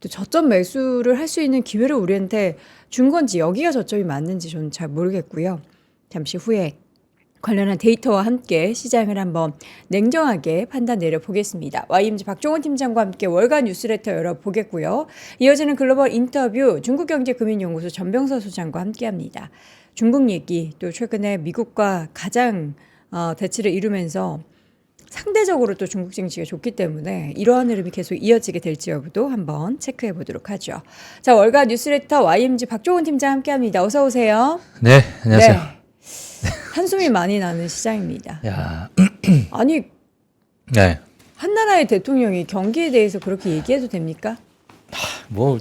또 저점 매수를 할 수 있는 기회를 우리한테 준 건지 여기가 저점이 맞는지 저는 잘 모르겠고요. 잠시 후에 관련한 데이터와 함께 시장을 한번 냉정하게 판단 내려보겠습니다. YMG 박종원 팀장과 함께 월간 뉴스레터 열어보겠고요. 이어지는 글로벌 인터뷰 중국경제금융연구소 전병서 소장과 함께합니다. 중국 얘기 또 최근에 미국과 가장 대치를 이루면서 상대적으로 또 중국 증시가 좋기 때문에 이러한 흐름이 계속 이어지게 될지 여부도 한번 체크해 보도록 하죠. 자, 월간 뉴스레터 YMG 박종원 팀장 함께합니다. 어서 오세요. 네, 안녕하세요. 네. 한숨이 많이 나는 시장입니다. 야, 아니 네, 한 나라의 대통령이 경기에 대해서 그렇게 얘기해도 됩니까? 뭐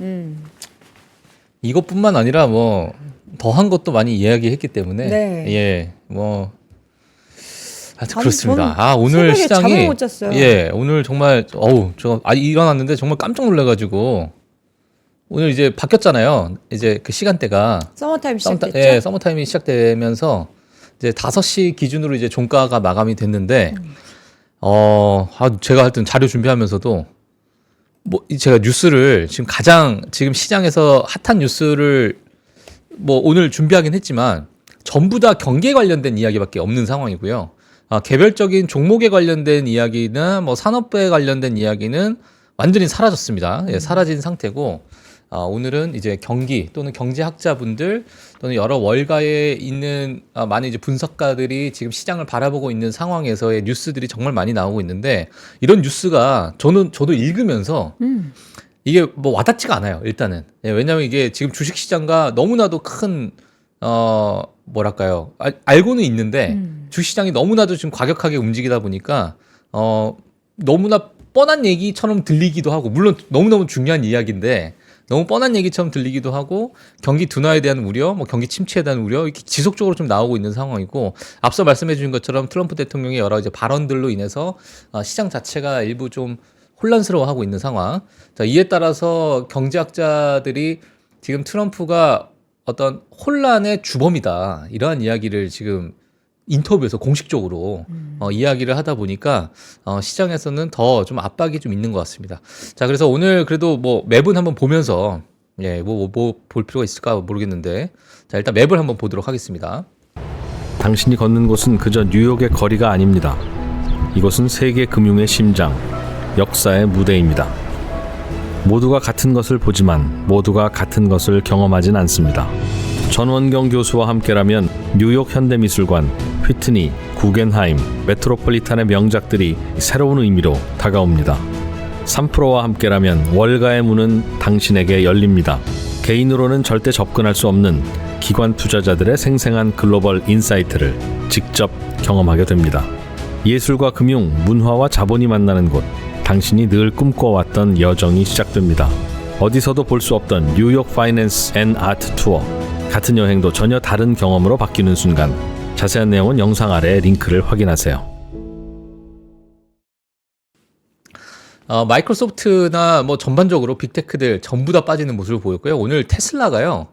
이것뿐만 아니라 뭐 더한 것도 많이 이야기했기 때문에 네. 예, 뭐 하여튼 아니, 그렇습니다. 전 오늘 새벽에 잠을 시장이 못 잤어요. 예, 오늘 정말 저 일어났는데 정말 깜짝 놀라가지고 오늘 이제 바뀌었잖아요. 이제 그 시간대가 서머타임 시작됐죠? 예, 서머타임이 시작되면서 이제 5시 기준으로 이제 종가가 마감이 됐는데 제가 하여튼 자료 준비하면서도 뭐 제가 뉴스를 지금 시장에서 핫한 뉴스를 뭐 오늘 준비하긴 했지만 전부 다 경기에 관련된 이야기밖에 없는 상황이고요. 개별적인 종목에 관련된 이야기나 뭐 산업에 관련된 이야기는 완전히 사라졌습니다. 예, 사라진 상태고 오늘은 이제 경기 또는 경제학자분들 또는 여러 월가에 있는 많은 이제 분석가들이 지금 시장을 바라보고 있는 상황에서의 뉴스들이 정말 많이 나오고 있는데 이런 뉴스가 저도 읽으면서 이게 뭐 와닿지가 않아요. 일단은 왜냐하면 이게 지금 주식시장과 너무나도 큰 뭐랄까요 알고는 있는데 주식시장이 너무나도 지금 과격하게 움직이다 보니까 너무나 뻔한 얘기처럼 들리기도 하고 물론 너무너무 중요한 이야기인데 너무 뻔한 얘기처럼 들리기도 하고 경기 둔화에 대한 우려, 뭐 경기 침체에 대한 우려 이렇게 지속적으로 좀 나오고 있는 상황이고 앞서 말씀해 주신 것처럼 트럼프 대통령의 여러 이제 발언들로 인해서 시장 자체가 일부 좀 혼란스러워하고 있는 상황. 자, 이에 따라서 경제학자들이 지금 트럼프가 어떤 혼란의 주범이다 이러한 이야기를 지금 인터뷰에서 공식적으로 이야기를 하다 보니까 시장에서는 더 좀 압박이 좀 있는 것 같습니다. 자, 그래서 오늘 그래도 뭐 맵은 한번 보면서 뭐 볼 필요가 있을까 모르겠는데 자, 일단 맵을 한번 보도록 하겠습니다. 당신이 걷는 곳은 그저 뉴욕의 거리가 아닙니다. 이곳은 세계 금융의 심장, 역사의 무대입니다. 모두가 같은 것을 보지만 모두가 같은 것을 경험하진 않습니다. 전원경 교수와 함께라면 뉴욕 현대미술관, 휘트니, 구겐하임, 메트로폴리탄의 명작들이 새로운 의미로 다가옵니다. 3프로와 함께라면 월가의 문은 당신에게 열립니다. 개인으로는 절대 접근할 수 없는 기관 투자자들의 생생한 글로벌 인사이트를 직접 경험하게 됩니다. 예술과 금융, 문화와 자본이 만나는 곳, 당신이 늘 꿈꿔왔던 여정이 시작됩니다. 어디서도 볼 수 없던 뉴욕 파이낸스 앤 아트 투어, 같은 여행도 전혀 다른 경험으로 바뀌는 순간. 자세한 내용은 영상 아래 링크를 확인하세요. 마이크로소프트나 뭐 전반적으로 빅테크들 전부 다 빠지는 모습을 보였고요. 오늘 테슬라가요.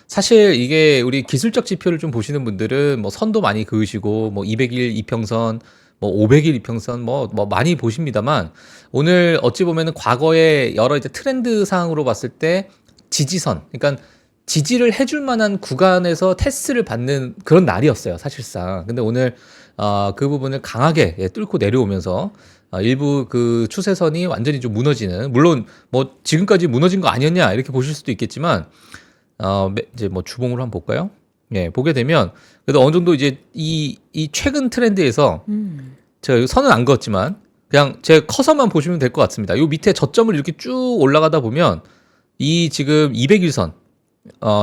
사실 이게 우리 기술적 지표를 좀 보시는 분들은 뭐 선도 많이 그으시고 뭐 200일 이평선, 뭐 500일 이평선 뭐 많이 보십니다만 오늘 어찌 보면은 과거의 여러 이제 트렌드 상으로 봤을 때 지지선, 그러니까 지지를 해줄 만한 구간에서 테스트를 받는 그런 날이었어요, 사실상. 근데 오늘 그 부분을 강하게 뚫고 내려오면서 일부 그 추세선이 완전히 좀 무너지는, 물론 뭐 지금까지 무너진 거 아니었냐 이렇게 보실 수도 있겠지만 이제 뭐 주봉으로 한번 볼까요? 예, 보게 되면 그래도 어느 정도 이제 이 최근 트렌드에서 제가 여기 선은 안 그었지만 그냥 제 커서만 보시면 될 것 같습니다. 요 밑에 저점을 이렇게 쭉 올라가다 보면 이 지금 200일선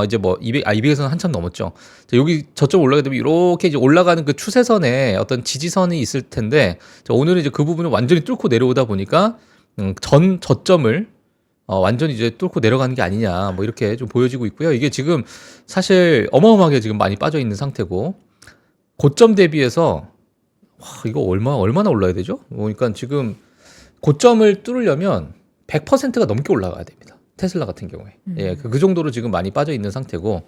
이제 뭐 200에서는 한참 넘었죠. 자, 여기 저점 올라가게 되면 이렇게 이제 올라가는 그 추세선에 어떤 지지선이 있을 텐데 자, 오늘은 이제 그 부분을 완전히 뚫고 내려오다 보니까 전 저점을 완전히 이제 뚫고 내려가는 게 아니냐 뭐 이렇게 좀 보여지고 있고요. 이게 지금 사실 어마어마하게 지금 많이 빠져 있는 상태고 고점 대비해서 이거 얼마나 올라야 되죠? 그러니까 지금 고점을 뚫으려면 100%가 넘게 올라가야 됩니다. 테슬라 같은 경우에. 예, 그 정도로 지금 많이 빠져 있는 상태고.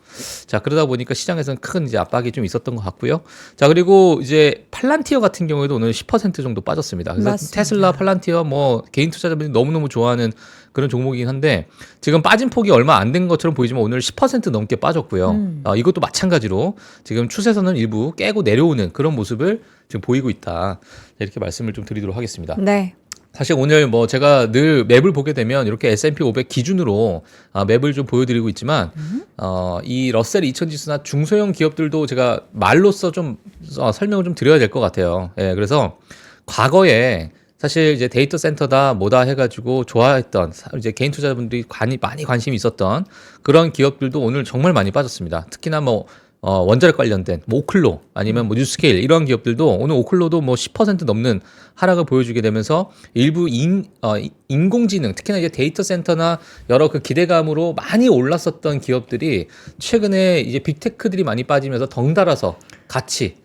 자, 그러다 보니까 시장에서는 큰 이제 압박이 좀 있었던 것 같고요. 자, 그리고 이제 팔란티어 같은 경우에도 오늘 10% 정도 빠졌습니다. 그래서 맞습니다. 테슬라, 팔란티어 뭐 개인 투자자분들이 너무너무 좋아하는 그런 종목이긴 한데 지금 빠진 폭이 얼마 안 된 것처럼 보이지만 오늘 10% 넘게 빠졌고요. 이것도 마찬가지로 지금 추세선을 일부 깨고 내려오는 그런 모습을 지금 보이고 있다. 이렇게 말씀을 좀 드리도록 하겠습니다. 네. 사실 오늘 뭐 제가 늘 맵을 보게 되면 이렇게 S&P 500 기준으로 맵을 좀 보여드리고 있지만 이 러셀 2000 지수나 중소형 기업들도 제가 말로써 좀 설명을 좀 드려야 될 것 같아요. 예, 그래서 과거에 사실 이제 데이터 센터다 뭐다 해가지고 좋아했던 이제 개인 투자자분들이 많이 관심이 있었던 그런 기업들도 오늘 정말 많이 빠졌습니다. 특히나 뭐 원자력 관련된 뭐 오클로 아니면 뭐 뉴스케일 이런 기업들도 오늘 오클로도 뭐 10% 넘는 하락을 보여주게 되면서 일부 인공지능 특히나 이제 데이터 센터나 여러 그 기대감으로 많이 올랐었던 기업들이 최근에 이제 빅테크들이 많이 빠지면서 덩달아서 같이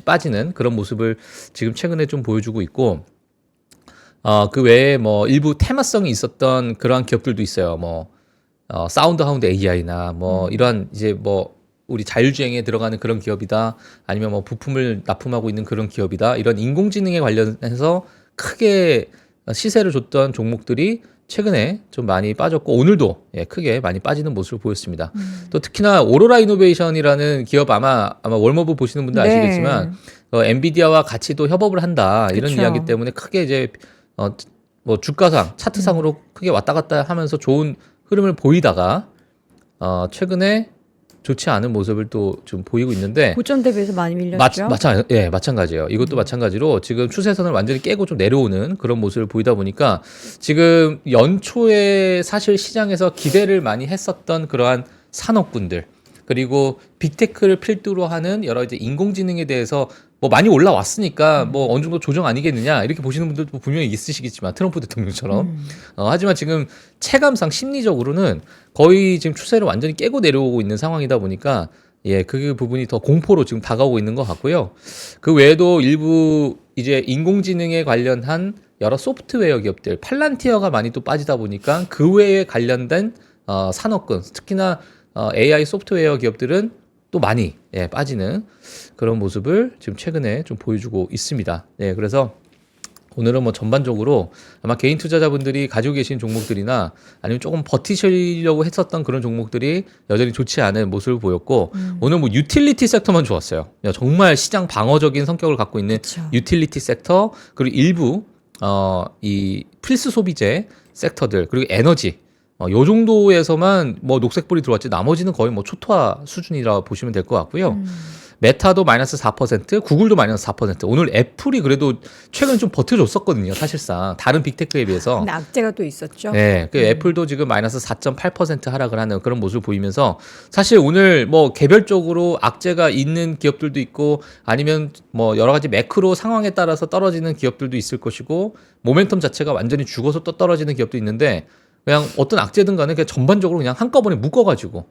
빠지는 그런 모습을 지금 최근에 좀 보여주고 있고 그 외에 뭐 일부 테마성이 있었던 그러한 기업들도 있어요. 뭐 사운드 하운드 AI나 뭐 이러한 이제 뭐 우리 자율주행에 들어가는 그런 기업이다. 아니면 뭐 부품을 납품하고 있는 그런 기업이다. 이런 인공지능에 관련해서 크게 시세를 줬던 종목들이 최근에 좀 많이 빠졌고 오늘도 크게 많이 빠지는 모습을 보였습니다. 또 특히나 오로라 이노베이션이라는 기업 아마 월머브 보시는 분들 네. 아시겠지만 엔비디아와 같이 또 협업을 한다. 이런 그쵸. 이야기 때문에 크게 이제 뭐 주가상 차트상으로 크게 왔다 갔다 하면서 좋은 흐름을 보이다가 최근에 좋지 않은 모습을 또 좀 보이고 있는데 고점 대비해서 많이 밀렸죠. 마찬가지예요. 이것도 마찬가지로 지금 추세선을 완전히 깨고 좀 내려오는 그런 모습을 보이다 보니까 지금 연초에 사실 시장에서 기대를 많이 했었던 그러한 산업군들 그리고 빅테크를 필두로 하는 여러 이제 인공지능에 대해서 뭐 많이 올라왔으니까 뭐 어느 정도 조정 아니겠느냐 이렇게 보시는 분들도 분명히 있으시겠지만 트럼프 대통령처럼 하지만 지금 체감상 심리적으로는 거의 지금 추세를 완전히 깨고 내려오고 있는 상황이다 보니까 그 부분이 더 공포로 지금 다가오고 있는 것 같고요. 그 외에도 일부 이제 인공지능에 관련한 여러 소프트웨어 기업들 팔란티어가 많이 또 빠지다 보니까 그 외에 관련된 산업군 특히나 AI 소프트웨어 기업들은 또 많이 빠지는 그런 모습을 지금 최근에 좀 보여주고 있습니다. 그래서 오늘은 뭐 전반적으로 아마 개인 투자자분들이 가지고 계신 종목들이나 아니면 조금 버티시려고 했었던 그런 종목들이 여전히 좋지 않은 모습을 보였고 오늘 뭐 유틸리티 섹터만 좋았어요. 정말 시장 방어적인 성격을 갖고 있는 그쵸. 유틸리티 섹터 그리고 일부 이 필수 소비재 섹터들 그리고 에너지 요 정도에서만 뭐 녹색불이 들어왔지 나머지는 거의 뭐 초토화 수준이라 보시면 될 것 같고요. 메타도 마이너스 4%, 구글도 마이너스 4%. 오늘 애플이 그래도 최근 좀 버텨줬었거든요. 사실상 다른 빅테크에 비해서. 근데 악재가 또 있었죠. 그 애플도 지금 마이너스 4.8% 하락을 하는 그런 모습을 보이면서 사실 오늘 뭐 개별적으로 악재가 있는 기업들도 있고 아니면 뭐 여러 가지 매크로 상황에 따라서 떨어지는 기업들도 있을 것이고 모멘텀 자체가 완전히 죽어서 또 떨어지는 기업도 있는데 그냥 어떤 악재든 간에 그냥 전반적으로 그냥 한꺼번에 묶어가지고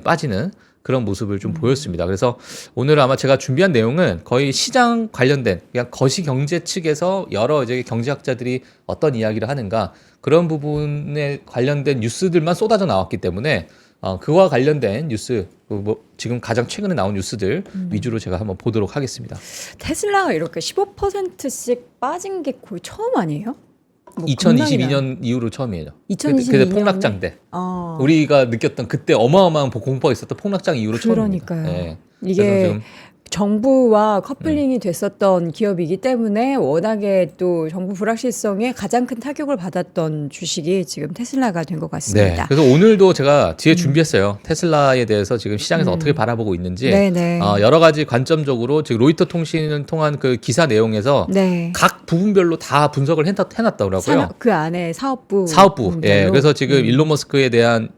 빠지는 그런 모습을 좀 보였습니다. 그래서 오늘 아마 제가 준비한 내용은 거의 시장 관련된 그냥 거시경제 측에서 여러 이제 경제학자들이 어떤 이야기를 하는가 그런 부분에 관련된 뉴스들만 쏟아져 나왔기 때문에 그와 관련된 뉴스 뭐 지금 가장 최근에 나온 뉴스들 위주로 제가 한번 보도록 하겠습니다. 테슬라가 이렇게 15%씩 빠진 게 거의 처음 아니에요? 뭐 2022년 이후로 처음이에요. 2022 그때 년에? 폭락장 때. 우리가 느꼈던 그때 어마어마한 공포가 있었던 폭락장 이후로 처음입니다. 그러니까요. 그래서 이게 지금 정부와 커플링이 됐었던 기업이기 때문에 워낙에 또 정부 불확실성에 가장 큰 타격을 받았던 주식이 지금 테슬라가 된 것 같습니다. 그래서 오늘도 제가 뒤에 준비했어요. 테슬라에 대해서 지금 시장에서 어떻게 바라보고 있는지 여러 가지 관점적으로 지금 로이터 통신을 통한 그 기사 내용에서 각 부분별로 다 분석을 해놨더라고요. 그 안에 사업부. 그래서 지금 일론 머스크에 대한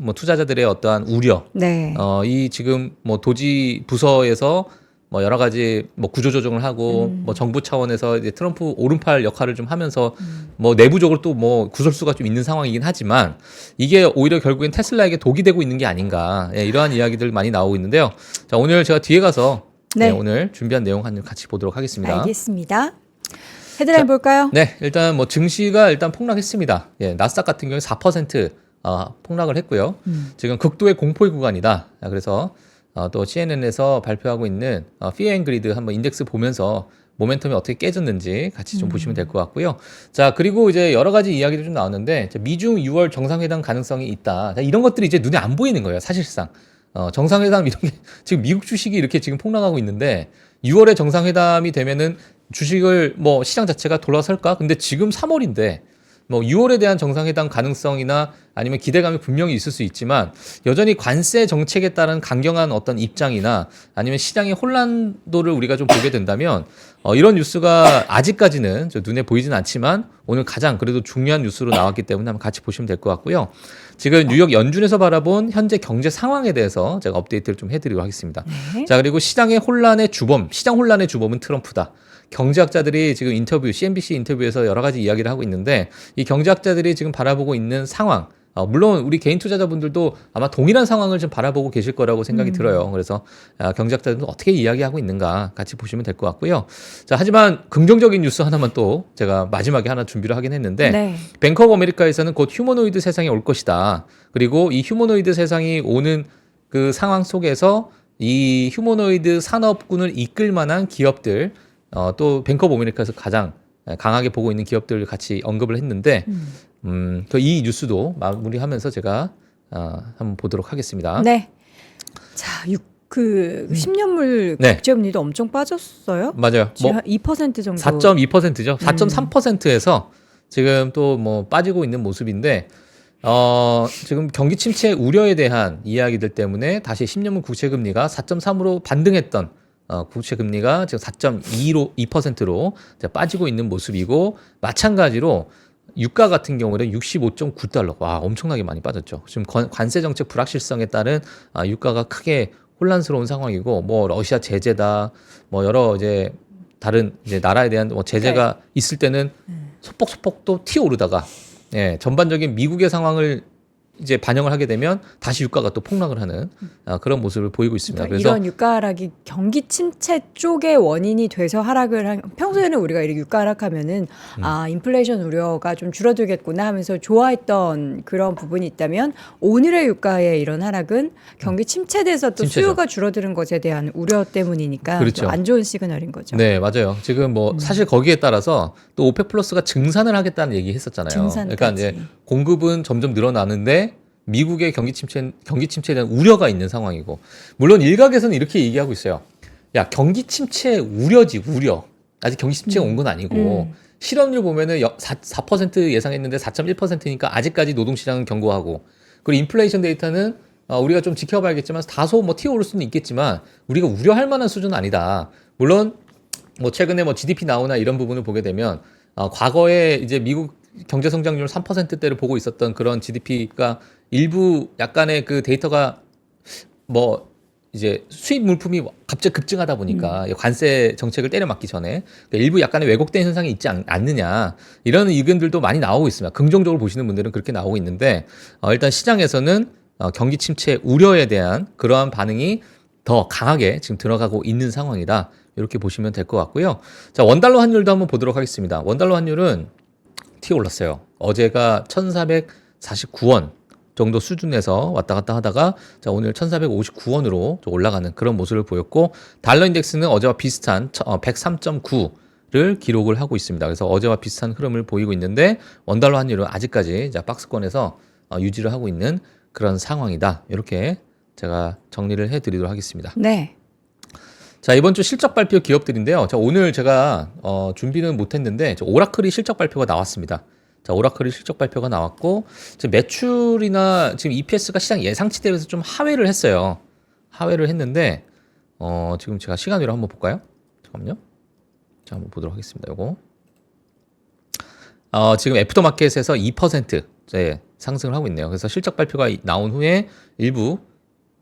뭐 투자자들의 어떠한 우려, 이 지금 뭐 도지 부서에서 뭐 여러 가지 뭐 구조조정을 하고 뭐 정부 차원에서 이제 트럼프 오른팔 역할을 좀 하면서 뭐 내부적으로 또 뭐 구설수가 좀 있는 상황이긴 하지만 이게 오히려 결국엔 테슬라에게 독이 되고 있는 게 아닌가 이러한 이야기들 많이 나오고 있는데요. 자, 오늘 제가 뒤에 가서 오늘 준비한 내용 같이 보도록 하겠습니다. 알겠습니다. 헤드라인 볼까요? 네, 일단 뭐 증시가 일단 폭락했습니다. 예, 나스닥 같은 경우에 4% 폭락을 했고요. 지금 극도의 공포의 구간이다. 그래서 또 CNN에서 발표하고 있는 Fear and Greed 한번 인덱스 보면서 모멘텀이 어떻게 깨졌는지 같이 좀 보시면 될 것 같고요. 자, 그리고 이제 여러 가지 이야기도 좀 나왔는데 미중 6월 정상회담 가능성이 있다. 자, 이런 것들이 이제 눈에 안 보이는 거예요, 사실상. 정상회담 이런 게 지금 미국 주식이 이렇게 지금 폭락하고 있는데 6월에 정상회담이 되면은 주식을 뭐 시장 자체가 돌아설까? 근데 지금 3월인데 뭐 6월에 대한 정상회담 가능성이나 아니면 기대감이 분명히 있을 수 있지만 여전히 관세 정책에 따른 강경한 어떤 입장이나 아니면 시장의 혼란도를 우리가 좀 보게 된다면 이런 뉴스가 아직까지는 눈에 보이진 않지만 오늘 가장 그래도 중요한 뉴스로 나왔기 때문에 한번 같이 보시면 될 것 같고요. 지금 뉴욕 연준에서 바라본 현재 경제 상황에 대해서 제가 업데이트를 좀 해드리도록 하겠습니다. 네. 자, 그리고 시장 혼란의 주범은 트럼프다. 경제학자들이 지금 CNBC 인터뷰에서 여러 가지 이야기를 하고 있는데 이 경제학자들이 지금 바라보고 있는 상황, 물론 우리 개인 투자자분들도 아마 동일한 상황을 좀 바라보고 계실 거라고 생각이 들어요. 그래서 경제학자들은 어떻게 이야기하고 있는가 같이 보시면 될 것 같고요. 자, 하지만 긍정적인 뉴스 하나만 또 제가 마지막에 하나 준비를 하긴 했는데 네. 뱅크 오브 아메리카에서는 곧 휴머노이드 세상이 올 것이다. 그리고 이 휴머노이드 세상이 오는 그 상황 속에서 이 휴머노이드 산업군을 이끌 만한 기업들 또 뱅크 오브 아메리카에서 가장 강하게 보고 있는 기업들을 같이 언급을 했는데 이 뉴스도 마무리하면서 제가 한번 보도록 하겠습니다. 네. 자, 10년물 네. 국제금리도 엄청 빠졌어요. 맞아요. 지금 한 2% 정도. 4.2%죠. 4.3%에서 지금 또 뭐 빠지고 있는 모습인데 지금 경기 침체 우려에 대한 이야기들 때문에 다시 10년물 국채금리가 4.3으로 반등했던 국채금리가 지금 4.2%로 빠지고 있는 모습이고 마찬가지로 유가 같은 경우는 65.9달러. 와, 엄청나게 많이 빠졌죠. 지금 관세 정책 불확실성에 따른 유가가 크게 혼란스러운 상황이고 뭐 러시아 제재다. 뭐 여러 이제 다른 이제 나라에 대한 뭐 제재가 있을 때는 소폭소폭 또 튀어오르다가 예, 전반적인 미국의 상황을 이제 반영을 하게 되면 다시 유가가 또 폭락을 하는 그런 모습을 보이고 있습니다. 그러니까 그래서 이런 유가 하락이 경기 침체 쪽의 원인이 돼서 하락을 평소에는 우리가 이렇게 유가 하락하면은 인플레이션 우려가 좀 줄어들겠구나 하면서 좋아했던 그런 부분이 있다면 오늘의 유가의 이런 하락은 경기 침체돼서 또 침체죠. 수요가 줄어드는 것에 대한 우려 때문이니까 그렇죠. 좀 안 좋은 시그널인 거죠. 네, 맞아요. 지금 뭐 사실 거기에 따라서 또 오펙 플러스가 증산을 하겠다는 얘기 했었잖아요. 증산까지. 그러니까 이제 공급은 점점 늘어나는데 미국의 경기 침체에 대한 우려가 있는 상황이고 물론 일각에서는 이렇게 얘기하고 있어요. 야, 경기 침체 우려지, 우려. 아직 경기 침체가 온 건 아니고 실업률 보면은 4% 예상했는데 4.1%니까 아직까지 노동시장은 견고하고 그리고 인플레이션 데이터는 우리가 좀 지켜봐야겠지만 다소 뭐 튀어오를 수는 있겠지만 우리가 우려할 만한 수준은 아니다. 물론 뭐 최근에 뭐 GDP 나오나 이런 부분을 보게 되면 과거에 이제 미국 경제 성장률 3%대를 보고 있었던 그런 GDP가 일부 약간의 그 데이터가 뭐 이제 수입 물품이 갑자기 급증하다 보니까 관세 정책을 때려맞기 전에 그러니까 일부 약간의 왜곡된 현상이 있지 않느냐 이런 의견들도 많이 나오고 있습니다. 긍정적으로 보시는 분들은 그렇게 나오고 있는데 일단 시장에서는 경기 침체 우려에 대한 그러한 반응이 더 강하게 지금 들어가고 있는 상황이다. 이렇게 보시면 될 것 같고요. 자, 원달러 환율도 한번 보도록 하겠습니다. 원달러 환율은 튀어 올랐어요. 어제가 1,449원 정도 수준에서 왔다 갔다 하다가 자, 오늘 1,459원으로 올라가는 그런 모습을 보였고 달러 인덱스는 어제와 비슷한 103.9를 기록을 하고 있습니다. 그래서 어제와 비슷한 흐름을 보이고 있는데 원달러 환율은 아직까지 박스권에서 유지를 하고 있는 그런 상황이다. 이렇게 제가 정리를 해드리도록 하겠습니다. 네. 자, 이번 주 실적 발표 기업들인데요. 자, 오늘 제가 준비는 못했는데 오라클이 실적 발표가 나왔습니다. 자, 오라클이 실적 발표가 나왔고 지금 매출이나 지금 EPS가 시장 예상치 대비해서 좀 하회를 했어요. 하회를 했는데 지금 제가 시간으로 한번 볼까요? 잠깐만요. 자, 한번 보도록 하겠습니다. 요거 지금 애프터마켓에서 2% 상승을 하고 있네요. 그래서 실적 발표가 나온 후에 일부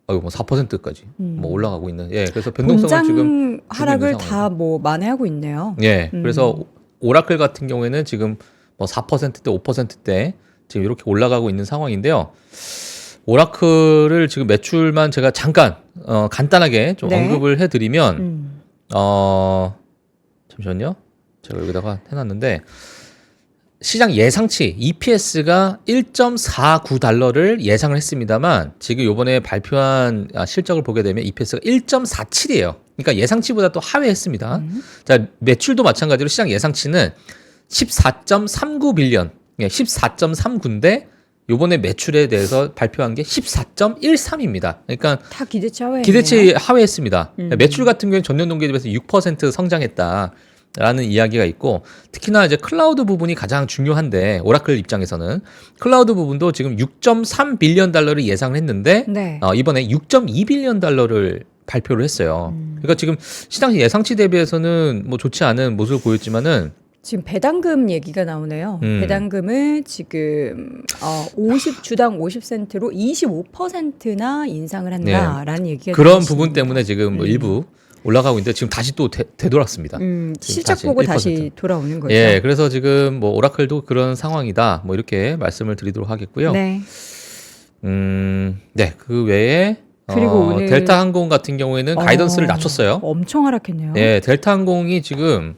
뭐 4%까지 뭐 올라가고 있는. 예, 그래서 변동성을 지금 하락을 다 뭐 만회하고 있네요. 예, 그래서 오라클 같은 경우에는 지금 뭐 4%대, 5%대 지금 이렇게 올라가고 있는 상황인데요. 오라클을 지금 매출만 제가 잠깐 간단하게 좀 네. 언급을 해드리면 잠시만요. 제가 여기다가 해놨는데 시장 예상치 EPS가 1.49달러를 예상을 했습니다만 지금 요번에 발표한 실적을 보게 되면 EPS가 1.47이에요. 그러니까 예상치보다 또 하회했습니다. 자, 매출도 마찬가지로 시장 예상치는 14.39 빌리언, 14.39인데 요번에 매출에 대해서 발표한 게 14.13입니다. 그러니까 다 기대치 하회네요. 기대치 하회했습니다. 매출 같은 경우는 전년 동기에 비해서 6% 성장했다. 라는 이야기가 있고 특히나 이제 클라우드 부분이 가장 중요한데 오라클 입장에서는 클라우드 부분도 지금 6.3 빌리언 달러를 예상을 했는데 네. 이번에 6.2 빌리언 달러를 발표를 했어요. 그러니까 지금 시장 예상치 대비해서는 뭐 좋지 않은 모습을 보였지만은 지금 배당금 얘기가 나오네요. 배당금을 지금 50주당 50센트로 25%나 인상을 한다라는 얘기가 그런 나왔습니다. 부분 때문에 지금 뭐 일부 올라가고 있는데 지금 다시 또 되돌았습니다. 실적 보고 다시 돌아오는 거죠. 예, 그래서 지금 뭐 오라클도 그런 상황이다. 뭐 이렇게 말씀을 드리도록 하겠고요. 네. 네, 그 외에 그리고 오늘 델타 항공 같은 경우에는 가이던스를 낮췄어요. 엄청 하락했네요. 예, 델타 항공이 지금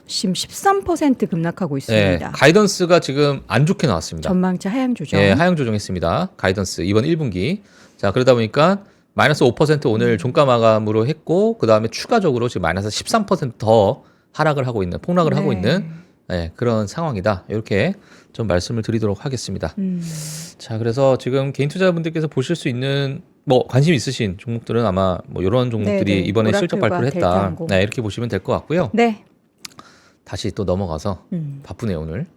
지금 13% 급락하고 예, 있습니다. 가이던스가 지금 안 좋게 나왔습니다. 전망치 하향 조정. 예, 하향 조정했습니다. 가이던스 이번 1분기. 자, 그러다 보니까 마이너스 5% 오늘 종가 마감으로 했고 그 다음에 추가적으로 지금 마이너스 13%더 하락을 하고 있는 폭락을 하고 있는 그런 상황이다. 이렇게 좀 말씀을 드리도록 하겠습니다. 자, 그래서 지금 개인 투자자분들께서 보실 수 있는 뭐 관심 있으신 종목들은 아마 뭐 이런 종목들이 네네. 이번에 실적 오라클과 발표를 했다. 델타항공. 네, 이렇게 보시면 될 것 같고요. 네. 다시 또 넘어가서 바쁘네요 오늘.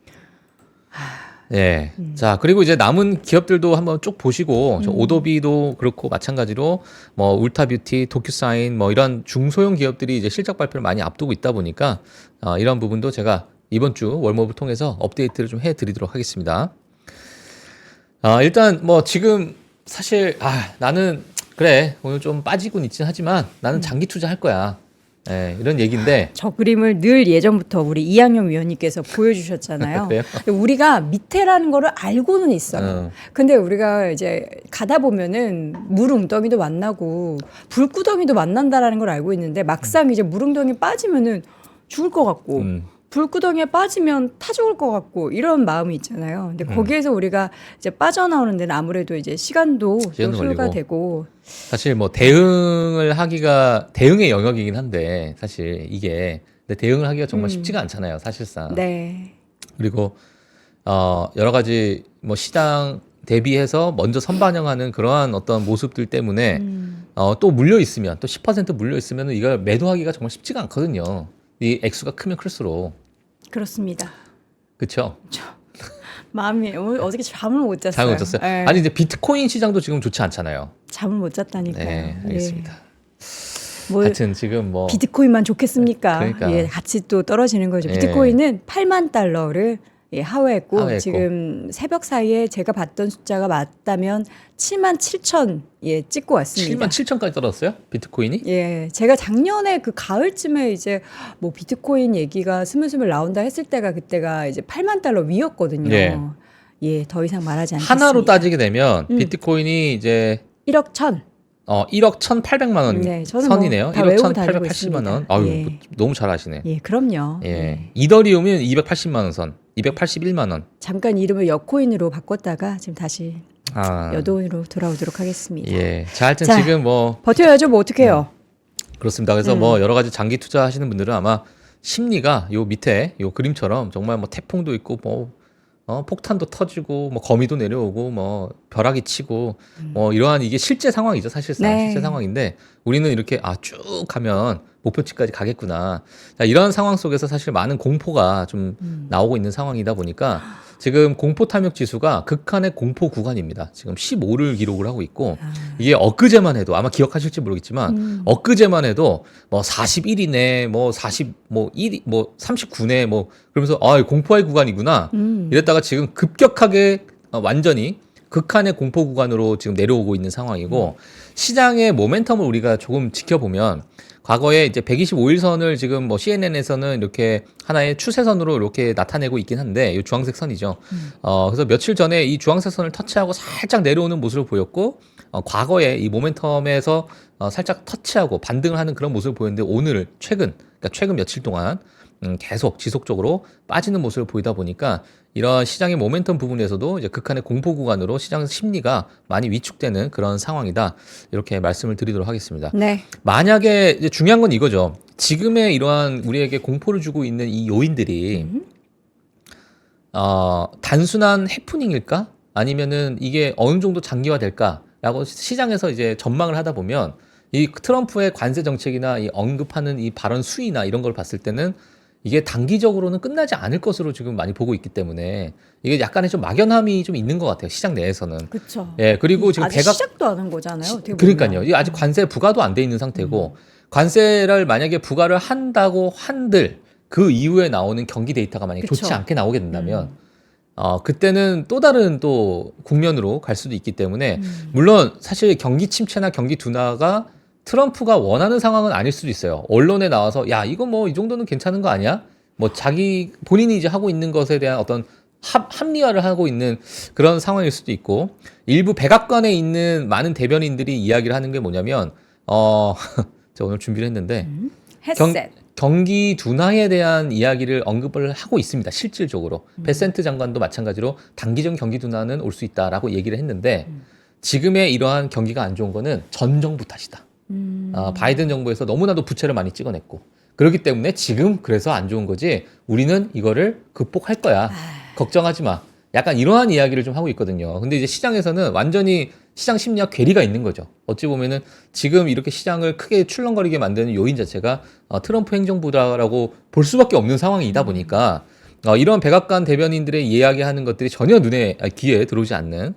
네. 자, 그리고 이제 남은 기업들도 한번 쭉 보시고, 저 오도비도 그렇고, 마찬가지로, 뭐, 울타뷰티, 도큐사인, 뭐, 이런 중소형 기업들이 이제 실적 발표를 많이 앞두고 있다 보니까, 이런 부분도 제가 이번 주 월모브를 통해서 업데이트를 좀 해드리도록 하겠습니다. 일단 뭐, 지금 사실, 나는, 그래, 오늘 좀 빠지곤 있긴 하지만, 나는 장기 투자할 거야. 네, 이런 얘기인데. 저 그림을 늘 예전부터 우리 이양영 위원님께서 보여주셨잖아요. 그래요? 우리가 밑에라는 거를 알고는 있어요. 근데 우리가 이제 가다 보면은 물웅덩이도 만나고 불구덩이도 만난다라는 걸 알고 있는데 막상 이제 물웅덩이 빠지면은 죽을 것 같고 불구덩이에 빠지면 타 죽을 것 같고 이런 마음이 있잖아요. 근데 거기에서 우리가 이제 빠져나오는 데는 아무래도 이제 시간도 또 소요가 걸리고. 되고 사실 뭐 대응을 하기가 대응의 영역이긴 한데 사실 이게 근데 대응을 하기가 정말 쉽지가 않잖아요, 사실상. 네. 그리고 여러 가지 뭐 시장 대비해서 먼저 선반영하는 그러한 어떤 모습들 때문에 또 물려 있으면 또 10% 물려 있으면 이걸 매도하기가 정말 쉽지가 않거든요. 이 액수가 크면 클수록. 그렇습니다. 그렇죠? 마음이 오늘 어저께 잠을 못 잤어요. 잘 못 잤어요. 네. 아니 이제 비트코인 시장도 지금 좋지 않잖아요. 잠을 못 잤다니까요. 네, 알겠습니다. 예. 뭐 하여튼 지금 뭐 비트코인만 좋겠습니까? 그러니까. 예, 같이 또 떨어지는 거죠. 예. 비트코인은 8만 달러를 하회했고, 하회했고. 지금 새벽 사이에 제가 봤던 숫자가 맞다면 7만 7천 찍고 왔습니다. 7만 7천까지 떨어졌어요? 비트코인이? 예, 제가 작년에 그 가을쯤에 이제 뭐 비트코인 얘기가 스물스물 나온다 했을 때가 그때가 이제 8만 달러 위였거든요. 예. 예, 더 이상 말하지 않겠습니다. 하나로 따지게 되면 비트코인이 이제 1억 천. 1억 1,800만 원 네, 저는 선이네요. 뭐 다 1억 외우고 다니고 1,880만 있습니다. 원. 아유, 예. 너무 잘 아시네. 예, 그럼요. 예. 이더리움은 280만 원 선, 281만 원. 잠깐 이름을 여코인으로 바꿨다가 지금 다시 아. 여도인으로 돌아오도록 하겠습니다. 예. 자, 하여튼 자. 지금 뭐 버텨야죠. 뭐 어떡해요. 그렇습니다. 그래서 뭐 여러 가지 장기 투자하시는 분들은 아마 심리가 요 밑에 요 그림처럼 정말 뭐 태풍도 있고 뭐 폭탄도 터지고 뭐 거미도 내려오고 뭐 벼락이 치고 뭐 이러한 이게 실제 상황이죠, 사실상. 네. 실제 상황인데 우리는 이렇게 쭉 가면 목표치까지 가겠구나. 자, 이런 상황 속에서 사실 많은 공포가 좀 나오고 있는 상황이다 보니까 지금 공포 탐욕 지수가 극한의 공포 구간입니다. 지금 15를 기록을 하고 있고 이게 엊그제만 해도 아마 기억하실지 모르겠지만 엊그제만 해도 뭐 41이네, 뭐 40, 뭐 1, 뭐 39네, 뭐 그러면서 공포의 구간이구나. 이랬다가 지금 급격하게 완전히 극한의 공포 구간으로 지금 내려오고 있는 상황이고 시장의 모멘텀을 우리가 조금 지켜보면 과거에 이제 125일선을 지금 뭐 CNN에서는 이렇게 하나의 추세선으로 이렇게 나타내고 있긴 한데 이 주황색 선이죠. 그래서 며칠 전에 이 주황색 선을 터치하고 살짝 내려오는 모습을 보였고 과거에 이 모멘텀에서 살짝 터치하고 반등을 하는 그런 모습을 보였는데 오늘 최근 그러니까 최근 며칠 동안 계속 지속적으로 빠지는 모습을 보이다 보니까 이런 시장의 모멘텀 부분에서도 이제 극한의 공포 구간으로 시장 심리가 많이 위축되는 그런 상황이다. 이렇게 말씀을 드리도록 하겠습니다. 네. 만약에 이제 중요한 건 이거죠. 지금의 이러한 우리에게 공포를 주고 있는 이 요인들이 단순한 해프닝일까? 아니면은 이게 어느 정도 장기화될까라고 시장에서 이제 전망을 하다 보면 이 트럼프의 관세 정책이나 이 언급하는 이 발언 수위나 이런 걸 봤을 때는 이게 단기적으로는 끝나지 않을 것으로 지금 많이 보고 있기 때문에 이게 약간의 좀 막연함이 좀 있는 것 같아요. 시장 내에서는. 그렇죠. 예, 그리고 지금 아직 시작도 안 한 거잖아요. 어떻게 보면. 그러니까요. 이게 아직 관세 부과도 안 돼 있는 상태고 관세를 만약에 부과를 한다고 한들 그 이후에 나오는 경기 데이터가 만약에 그쵸. 좋지 않게 나오게 된다면 그때는 또 다른 또 국면으로 갈 수도 있기 때문에 물론 사실 경기 침체나 경기 둔화가 트럼프가 원하는 상황은 아닐 수도 있어요. 언론에 나와서 야 이거 뭐 이 정도는 괜찮은 거 아니야? 뭐 자기 본인이 이제 하고 있는 것에 대한 어떤 합리화를 하고 있는 그런 상황일 수도 있고 일부 백악관에 있는 많은 대변인들이 이야기를 하는 게 뭐냐면 제가 오늘 준비를 했는데 헤셋. 경기 둔화에 대한 이야기를 언급을 하고 있습니다. 실질적으로 베센트 장관도 마찬가지로 단기적 경기 둔화는 올 수 있다라고 얘기를 했는데 지금의 이러한 경기가 안 좋은 거는 전 정부 탓이다. 바이든 정부에서 너무나도 부채를 많이 찍어냈고 그렇기 때문에 지금 그래서 안 좋은 거지 우리는 이거를 극복할 거야. 걱정하지 마. 약간 이러한 이야기를 좀 하고 있거든요. 근데 이제 시장에서는 완전히 시장 심리와 괴리가 있는 거죠. 어찌 보면은 지금 이렇게 시장을 크게 출렁거리게 만드는 요인 자체가 트럼프 행정부다라고 볼 수밖에 없는 상황이다 보니까 이런 백악관 대변인들의 이야기하는 것들이 전혀 귀에 들어오지 않는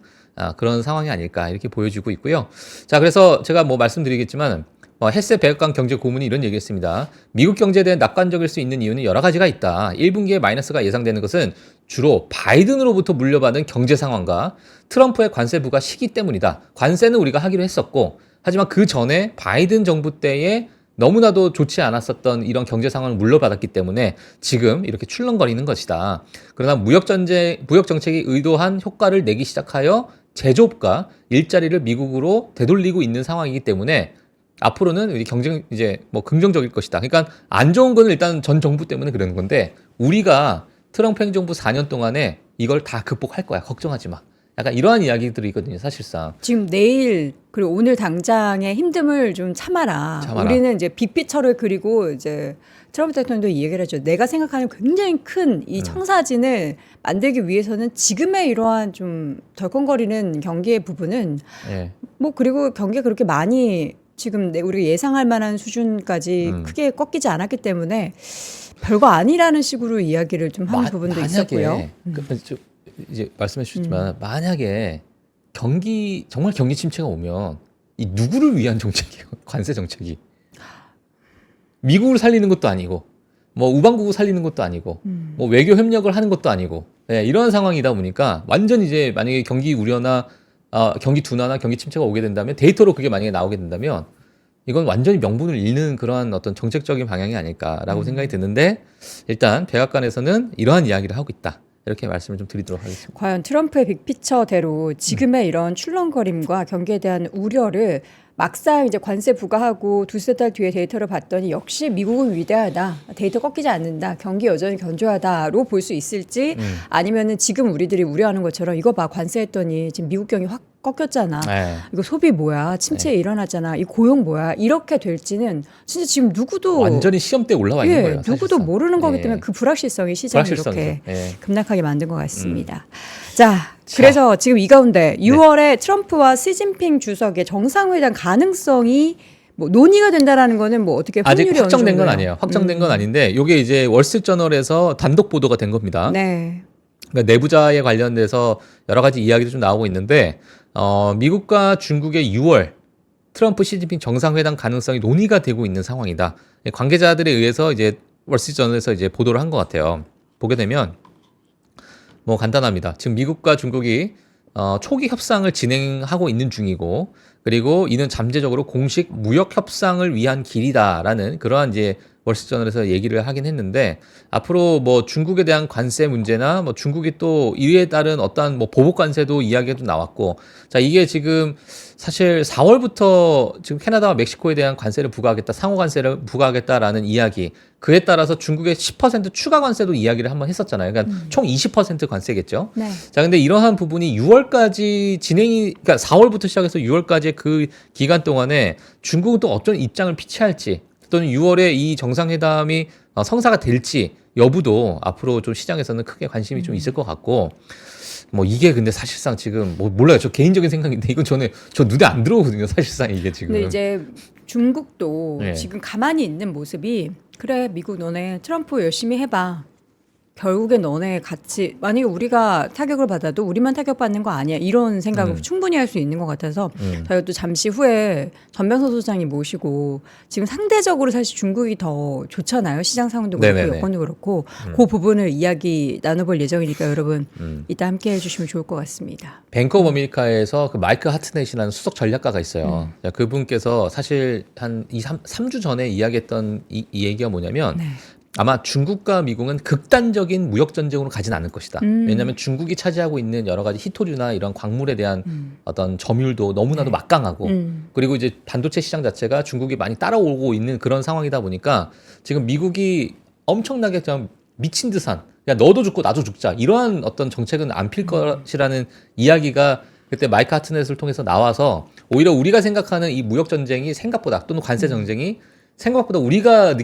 그런 상황이 아닐까 이렇게 보여지고 있고요. 자, 그래서 제가 뭐 말씀드리겠지만 헤셋 백악관 경제고문이 이런 얘기했습니다. 미국 경제에 대한 낙관적일 수 있는 이유는 여러 가지가 있다. 1분기에 마이너스가 예상되는 것은 주로 바이든으로부터 물려받은 경제 상황과 트럼프의 관세 부과 시기 때문이다. 관세는 우리가 하기로 했었고 하지만 그 전에 바이든 정부 때에 너무나도 좋지 않았었던 이런 경제 상황을 물려받았기 때문에 지금 이렇게 출렁거리는 것이다. 그러나 무역 정책이 의도한 효과를 내기 시작하여 제조업과 일자리를 미국으로 되돌리고 있는 상황이기 때문에 앞으로는 우리 경쟁 이제 뭐 긍정적일 것이다. 그러니까 안 좋은 거는 일단 전 정부 때문에 그러는 건데 우리가 트럼프 행정부 4년 동안에 이걸 다 극복할 거야. 걱정하지 마. 약간 이러한 이야기들이거든요, 사실상. 지금 내일 그리고 오늘 당장의 힘듦을 좀 참아라. 우리는 이제 빅피처를 그리고 이제 트럼프 대통령도 이 얘기를 했죠. 내가 생각하는 굉장히 큰 이 청사진을 만들기 위해서는 지금의 이러한 좀 덜컹거리는 경기의 부분은 예. 뭐 그리고 경기가 그렇게 많이 지금 우리가 예상할 만한 수준까지 크게 꺾이지 않았기 때문에 별거 아니라는 식으로 이야기를 좀 하는 부분도 있었고요. 이제 말씀해 주셨지만 만약에 정말 경기 침체가 오면 이 누구를 위한 정책이에요? 관세 정책이 미국을 살리는 것도 아니고 뭐 우방국을 살리는 것도 아니고 뭐 외교 협력을 하는 것도 아니고 이런 상황이다 보니까 완전 이제 만약에 경기 우려나 경기 둔화나 경기 침체가 오게 된다면 데이터로 그게 만약에 나오게 된다면 이건 완전히 명분을 잃는 그러한 어떤 정책적인 방향이 아닐까라고 생각이 드는데 일단 백악관에서는 이러한 이야기를 하고 있다. 이렇게 말씀을 좀 드리도록 하겠습니다. 과연 트럼프의 빅피처대로 지금의 이런 출렁거림과 경기에 대한 우려를 막상 이제 관세 부과하고 두세 달 뒤에 데이터를 봤더니 역시 미국은 위대하다. 데이터 꺾이지 않는다. 경기 여전히 견조하다로 볼 수 있을지 아니면은 지금 우리들이 우려하는 것처럼 이거 봐 관세했더니 지금 미국 경기 확 꺾였잖아. 이거 소비 뭐야? 침체 일어났잖아. 이 고용 뭐야? 이렇게 될지는 진짜 지금 누구도 완전히 시험대에 올라와 있는 거예요. 누구도 사실상. 모르는 거기 때문에 그 불확실성이 시장을 이렇게 불확실성이죠. 급락하게 만든 것 같습니다. 자, 그래서 지금 이 가운데 6월에 트럼프와 시진핑 주석의 정상회담 가능성이 뭐 논의가 된다라는 거는 뭐 어떻게 아직 확률이 확정된 어느 건 정도예요? 아니에요. 확정된 건 아닌데 이게 이제 월스트리트저널에서 단독 보도가 된 겁니다. 네. 그러니까 내부자에 관련돼서 여러 가지 이야기도 좀 나오고 있는데 미국과 중국의 6월 트럼프 시진핑 정상회담 가능성이 논의가 되고 있는 상황이다. 관계자들에 의해서 이제 월스트리트저널에서 이제 보도를 한 것 같아요. 보게 되면 뭐 간단합니다. 지금 미국과 중국이 초기 협상을 진행하고 있는 중이고 그리고 이는 잠재적으로 공식 무역 협상을 위한 길이다라는 그러한 이제 월스트리트저널에서 얘기를 하긴 했는데 앞으로 뭐 중국에 대한 관세 문제나 뭐 중국이 또 이에 따른 어떠한 뭐 보복 관세도 이야기도 나왔고 자 이게 지금 사실 4월부터 지금 캐나다와 멕시코에 대한 관세를 부과하겠다 상호 관세를 부과하겠다라는 이야기 그에 따라서 중국의 10% 추가 관세도 이야기를 한번 했었잖아요. 그러니까 총 20% 관세겠죠. 네. 자, 근데 이러한 부분이 6월까지 진행이, 그러니까 4월부터 시작해서 6월까지 그 기간 동안에 중국은 또 어떤 입장을 피치할지 또는 6월에 이 정상회담이 성사가 될지 여부도 앞으로 좀 시장에서는 크게 관심이 좀 있을 것 같고 뭐 이게 근데 사실상 지금 뭐 몰라요. 저 개인적인 생각인데 이건 저 눈에 안 들어오거든요. 사실상 이게 지금. 근데 이제 중국도 네. 지금 가만히 있는 모습이 그래 미국 너네 트럼프 열심히 해봐. 결국에 너네 같이 만약에 우리가 타격을 받아도 우리만 타격받는 거 아니야 이런 생각을 충분히 할 수 있는 것 같아서 저희가 또 잠시 후에 전병서 소장이 모시고 지금 상대적으로 사실 중국이 더 좋잖아요 시장 상황도 그렇고 네네네. 여건도 그렇고 그 부분을 이야기 나눠볼 예정이니까 여러분 이따 함께 해주시면 좋을 것 같습니다. 뱅크 오브 아메리카에서 그 마이크 하트넷이라는 수석 전략가가 있어요. 자, 그분께서 사실 한 3주 전에 이야기했던 이 얘기가 뭐냐면 네. 아마 중국과 미국은 극단적인 무역 전쟁으로 가진 않을 것이다. 왜냐하면 중국이 차지하고 있는 여러 가지 희토류나 이런 광물에 대한 어떤 점유율도 너무나도 막강하고 그리고 이제 반도체 시장 자체가 중국이 많이 따라오고 있는 그런 상황이다 보니까 지금 미국이 엄청나게 그냥 미친 듯한 야 너도 죽고 나도 죽자 이러한 어떤 정책은 안 필 것이라는 이야기가 그때 마이크 하트넷을 통해서 나와서 오히려 우리가 생각하는 이 무역 전쟁이 생각보다 또는 관세 전쟁이 생각보다 우리가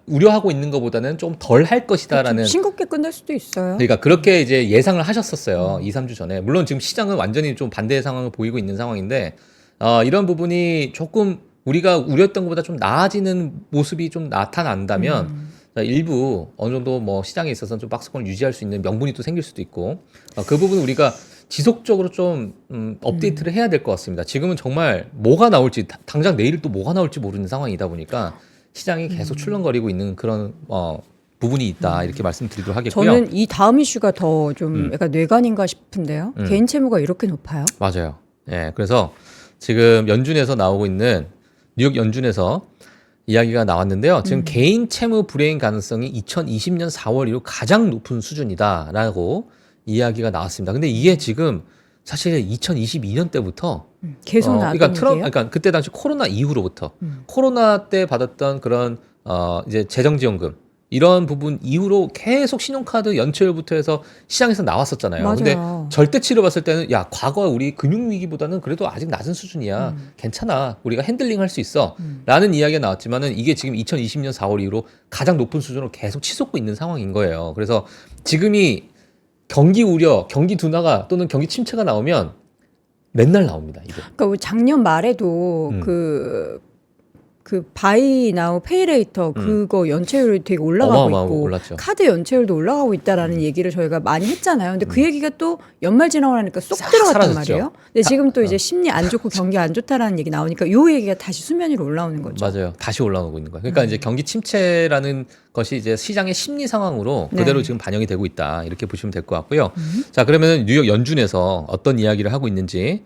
우려하고 있는 것보다는 좀 덜 할 것이다라는 싱겁게 끝날 수도 있어요. 그러니까 그렇게 이제 예상을 하셨었어요. 2, 3주 전에. 물론 지금 시장은 완전히 좀 반대의 상황을 보이고 있는 상황인데 이런 부분이 조금 우리가 우려했던 것보다 좀 나아지는 모습이 좀 나타난다면 일부 어느 정도 뭐 시장에 있어서는 좀 박스권을 유지할 수 있는 명분이 또 생길 수도 있고 그 부분 우리가 지속적으로 좀 업데이트를 해야 될 것 같습니다. 지금은 정말 뭐가 나올지 당장 내일 또 뭐가 나올지 모르는 상황이다 보니까 시장이 계속 출렁거리고 있는 그런 부분이 있다 이렇게 말씀드리도록 하겠고요. 저는 이 다음 이슈가 더 좀 약간 뇌관인가 싶은데요. 개인 채무가 이렇게 높아요? 맞아요. 예, 그래서 지금 연준에서 나오고 있는 뉴욕 연준에서 이야기가 나왔는데요. 지금 개인 채무 불이행 가능성이 2020년 4월 이후 가장 높은 수준이다라고 이야기가 나왔습니다. 근데 이게 지금 사실 2022년 때부터 계속 나왔던 그러니까 얘기예요? 그러니까 그때 당시 코로나 이후로부터 코로나 때 받았던 그런 이제 재정지원금 이런 부분 이후로 계속 신용카드 연체율부터 해서 시장에서 나왔었잖아요. 맞아요. 근데 절대치로 봤을 때는 야 과거 우리 금융위기보다는 그래도 아직 낮은 수준이야. 괜찮아. 우리가 핸들링 할 수 있어. 라는 이야기가 나왔지만은 이게 지금 2020년 4월 이후로 가장 높은 수준으로 계속 치솟고 있는 상황인 거예요. 그래서 지금이 경기 우려, 경기 둔화가 또는 경기 침체가 나오면 맨날 나옵니다. 이게. 그러니까 작년 말에도 그 바이 나우 페이레이터 그거 연체율이 되게 올라가고 어마어마하고 있고 올랐죠. 카드 연체율도 올라가고 있다라는 얘기를 저희가 많이 했잖아요. 근데 그 얘기가 또 연말 지나고 나니까 쏙 싹 들어갔단 사라졌죠. 말이에요. 근데 지금 또 이제 심리 안 좋고 경기 안 좋다라는 얘기 나오니까 요 얘기가 다시 수면 위로 올라오는 거죠. 맞아요. 다시 올라오고 있는 거예요. 그러니까 이제 경기 침체라는 것이 이제 시장의 심리 상황으로 그대로 네. 지금 반영이 되고 있다. 이렇게 보시면 될 것 같고요. 자, 그러면 뉴욕 연준에서 어떤 이야기를 하고 있는지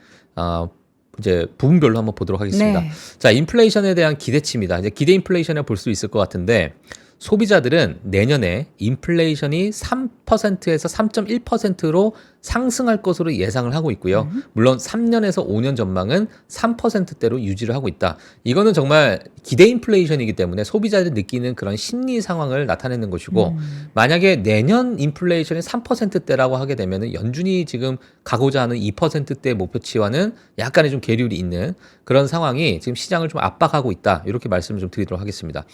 이제 부분별로 한번 보도록 하겠습니다. 네. 자, 인플레이션에 대한 기대치입니다. 이제 기대 인플레이션을 볼 수 있을 것 같은데 소비자들은 내년에 인플레이션이 3%에서 3.1%로 상승할 것으로 예상을 하고 있고요. 물론 3년에서 5년 전망은 3%대로 유지를 하고 있다. 이거는 정말 기대 인플레이션이기 때문에 소비자들이 느끼는 그런 심리 상황을 나타내는 것이고 만약에 내년 인플레이션이 3%대라고 하게 되면 연준이 지금 가고자 하는 2%대 목표치와는 약간의 좀 괴리율이 있는 그런 상황이 지금 시장을 좀 압박하고 있다. 이렇게 말씀을 좀 드리도록 하겠습니다.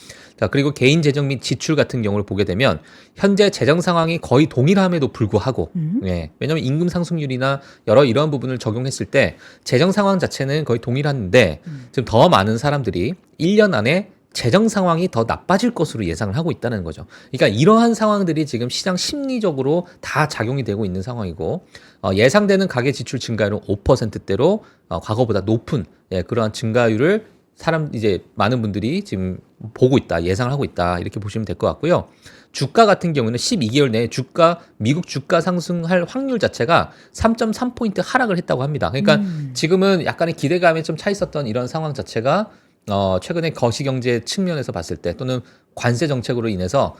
자, 그리고 개인 재정 및 지출 같은 경우를 보게 되면 현재 재정 상황이 거의 동일함에도 불구하고 예, 왜냐하면 임금 상승률이나 여러 이러한 부분을 적용했을 때 재정 상황 자체는 거의 동일한데 지금 더 많은 사람들이 1년 안에 재정 상황이 더 나빠질 것으로 예상을 하고 있다는 거죠. 그러니까 이러한 상황들이 지금 시장 심리적으로 다 작용이 되고 있는 상황이고 예상되는 가계 지출 증가율은 5%대로 과거보다 높은 그러한 증가율을 이제 많은 분들이 지금 보고 있다, 예상을 하고 있다 이렇게 보시면 될 것 같고요. 주가 같은 경우는 12개월 내에 미국 주가 상승할 확률 자체가 3.3포인트 하락을 했다고 합니다. 그러니까 지금은 약간의 기대감에 좀 차 있었던 이런 상황 자체가 최근에 거시경제 측면에서 봤을 때 또는 관세 정책으로 인해서